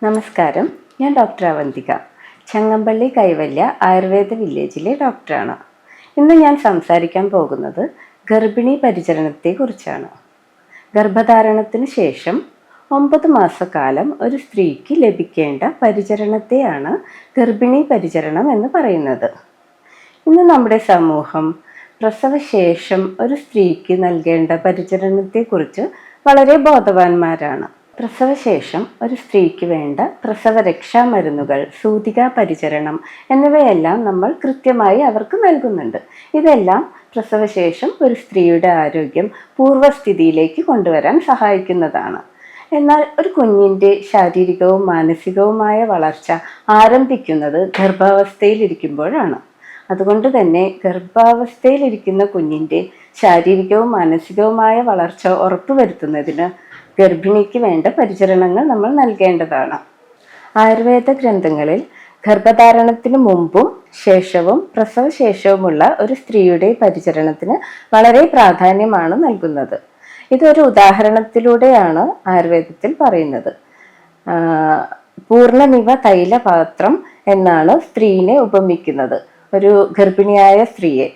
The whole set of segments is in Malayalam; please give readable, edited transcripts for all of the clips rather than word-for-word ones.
നമസ്കാരം, ഞാൻ ഡോക്ടർ അവന്തിക. ചങ്ങമ്പള്ളി കൈവല്യ ആയുർവേദ വില്ലേജിലെ ഡോക്ടറാണ്. ഇന്ന് ഞാൻ സംസാരിക്കാൻ പോകുന്നത് ഗർഭിണി പരിചരണത്തെക്കുറിച്ചാണ്. ഗർഭധാരണത്തിന് ശേഷം 9 മാസക്കാലം ഒരു സ്ത്രീക്ക് ലഭിക്കേണ്ട പരിചരണത്തെയാണ് ഗർഭിണി പരിചരണം എന്ന് പറയുന്നത്. ഇന്ന് നമ്മുടെ സമൂഹം പ്രസവശേഷം ഒരു സ്ത്രീക്ക് നൽകേണ്ട പരിചരണത്തെക്കുറിച്ച് വളരെ ബോധവാന്മാരാണ്. പ്രസവശേഷം ഒരു സ്ത്രീക്ക് വേണ്ട പ്രസവരക്ഷാ മരുന്നുകൾ, സൂതികാ പരിചരണം എന്നിവയെല്ലാം നമ്മൾ കൃത്യമായി അവർക്ക് നൽകുന്നുണ്ട്. ഇതെല്ലാം പ്രസവശേഷം ഒരു സ്ത്രീയുടെ ആരോഗ്യം പൂർവ്വസ്ഥിതിയിലേക്ക് കൊണ്ടുവരാൻ സഹായിക്കുന്നതാണ്. എന്നാൽ ഒരു കുഞ്ഞിൻ്റെ ശാരീരികവും മാനസികവുമായ വളർച്ച ആരംഭിക്കുന്നത് ഗർഭാവസ്ഥയിലിരിക്കുമ്പോഴാണ്. അതുകൊണ്ട് തന്നെ ഗർഭാവസ്ഥയിലിരിക്കുന്ന കുഞ്ഞിൻ്റെ ശാരീരികവും മാനസികവുമായ വളർച്ച ഉറപ്പുവരുത്തുന്നതിന് ഗർഭിണിക്ക് വേണ്ട പരിചരണങ്ങൾ നമ്മൾ നൽകേണ്ടതാണ്. ആയുർവേദ ഗ്രന്ഥങ്ങളിൽ ഗർഭധാരണത്തിന് മുമ്പും ശേഷവും പ്രസവശേഷവുമുള്ള ഒരു സ്ത്രീയുടെ പരിചരണത്തിന് വളരെ പ്രാധാന്യമാണ് നൽകുന്നത്. ഇതൊരു ഉദാഹരണത്തിലൂടെയാണ് ആയുർവേദത്തിൽ പറയുന്നത്. പൂർണ്ണമിവ തൈലപാത്രം എന്നാണ് സ്ത്രീനെ ഉപമിക്കുന്നത്. ഒരു ഗർഭിണിയായ സ്ത്രീയെ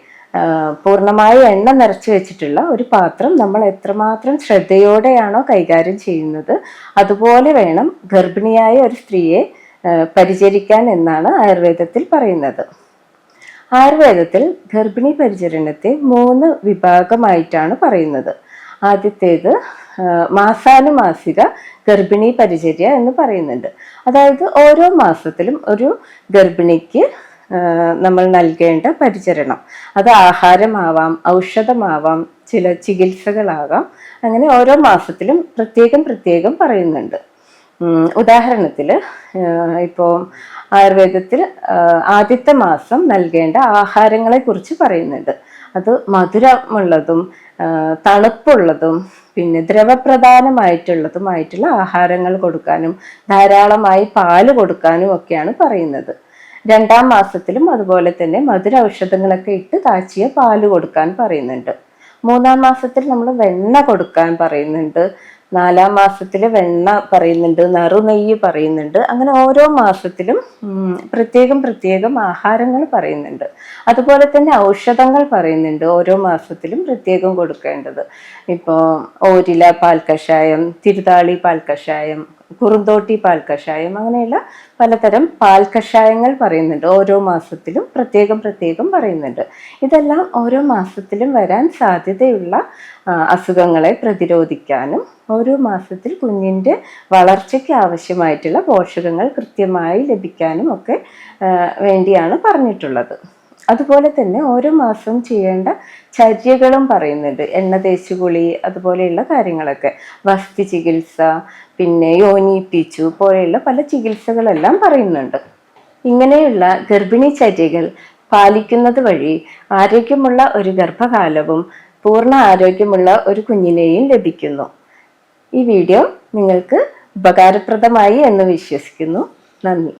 പൂർണ്ണമായി എണ്ണ നിറച്ചു വെച്ചിട്ടുള്ള ഒരു പാത്രം നമ്മൾ എത്രമാത്രം ശ്രദ്ധയോടെയാണോ കൈകാര്യം ചെയ്യുന്നത്, അതുപോലെ വേണം ഗർഭിണിയായ ഒരു സ്ത്രീയെ പരിചരിക്കാൻ എന്നാണ് ആയുർവേദത്തിൽ പറയുന്നത്. ആയുർവേദത്തിൽ ഗർഭിണി പരിചരണത്തെ 3 വിഭാഗമായിട്ടാണ് പറയുന്നത്. ആദ്യത്തേത് മാസാനുമാസിക ഗർഭിണി പരിചര്യ എന്ന് പറയുന്നുണ്ട്. അതായത് ഓരോ മാസത്തിലും ഒരു ഗർഭിണിക്ക് നമ്മൾ നൽകേണ്ട പരിചരണം, അത് ആഹാരമാവാം, ഔഷധമാവാം, ചില ചികിത്സകളാകാം. അങ്ങനെ ഓരോ മാസത്തിലും പ്രത്യേകം പറയുന്നുണ്ട്. ഉദാഹരണത്തിൽ ഇപ്പോൾ ആയുർവേദത്തിൽ ആദ്യത്തെ മാസം നൽകേണ്ട ആഹാരങ്ങളെ കുറിച്ച് പറയുന്നുണ്ട്. അത് മധുരമുള്ളതും തണുപ്പുള്ളതും പിന്നെ ദ്രവപ്രധാനമായിട്ടുള്ള ആഹാരങ്ങൾ കൊടുക്കാനും ധാരാളമായി പാല് കൊടുക്കാനും ഒക്കെയാണ് പറയുന്നത്. 2ാം മാസത്തിലും അതുപോലെ തന്നെ മധുര ഔഷധങ്ങളൊക്കെ ഇട്ട് കാച്ചിയ പാല് കൊടുക്കാൻ പറയുന്നുണ്ട്. 3ാം മാസത്തിൽ നമ്മൾ വെണ്ണ കൊടുക്കാൻ പറയുന്നുണ്ട്. 4ാം മാസത്തിൽ വെണ്ണ പറയുന്നുണ്ട്, നറുനെയ്യ് പറയുന്നുണ്ട്. അങ്ങനെ ഓരോ മാസത്തിലും പ്രത്യേകം ആഹാരങ്ങൾ പറയുന്നുണ്ട്. അതുപോലെ തന്നെ ഔഷധങ്ങൾ പറയുന്നുണ്ട്, ഓരോ മാസത്തിലും പ്രത്യേകം കൊടുക്കേണ്ടത്. ഇപ്പോൾ ഓരില പാൽക്കഷായം, തിരുതാളി പാൽക്കഷായം, കുറുന്തോട്ടി പാൽക്കഷായം, അങ്ങനെയുള്ള പലതരം പാൽക്കഷായങ്ങൾ പറയുന്നുണ്ട്. ഓരോ മാസത്തിലും പ്രത്യേകം പറയുന്നുണ്ട്. ഇതെല്ലാം ഓരോ മാസത്തിലും വരാൻ സാധ്യതയുള്ള അസുഖങ്ങളെ പ്രതിരോധിക്കാനും ഓരോ മാസത്തിൽ കുഞ്ഞിൻ്റെ വളർച്ചയ്ക്ക് ആവശ്യമായിട്ടുള്ള പോഷകങ്ങൾ കൃത്യമായി ലഭിക്കാനും ഒക്കെ വേണ്ടിയാണ് പറഞ്ഞിട്ടുള്ളത്. അതുപോലെ തന്നെ ഓരോ മാസവും ചെയ്യേണ്ട ചര്യകളും പറയുന്നുണ്ട്. എണ്ണ തേച്ചുകുളി, അതുപോലെയുള്ള കാര്യങ്ങളൊക്കെ, വസ്തി ചികിത്സ, പിന്നെ യോനി പീച്ചു പോലെയുള്ള പല ചികിത്സകളെല്ലാം പറയുന്നുണ്ട്. ഇങ്ങനെയുള്ള ഗർഭിണി ചര്യകൾ പാലിക്കുന്നത് വഴി ആരോഗ്യമുള്ള ഒരു ഗർഭകാലവും പൂർണ്ണ ആരോഗ്യമുള്ള ഒരു കുഞ്ഞിനെയും ലഭിക്കുന്നു. ഈ വീഡിയോ നിങ്ങൾക്ക് ഉപകാരപ്രദമായി എന്ന് വിശ്വസിക്കുന്നു. നന്ദി.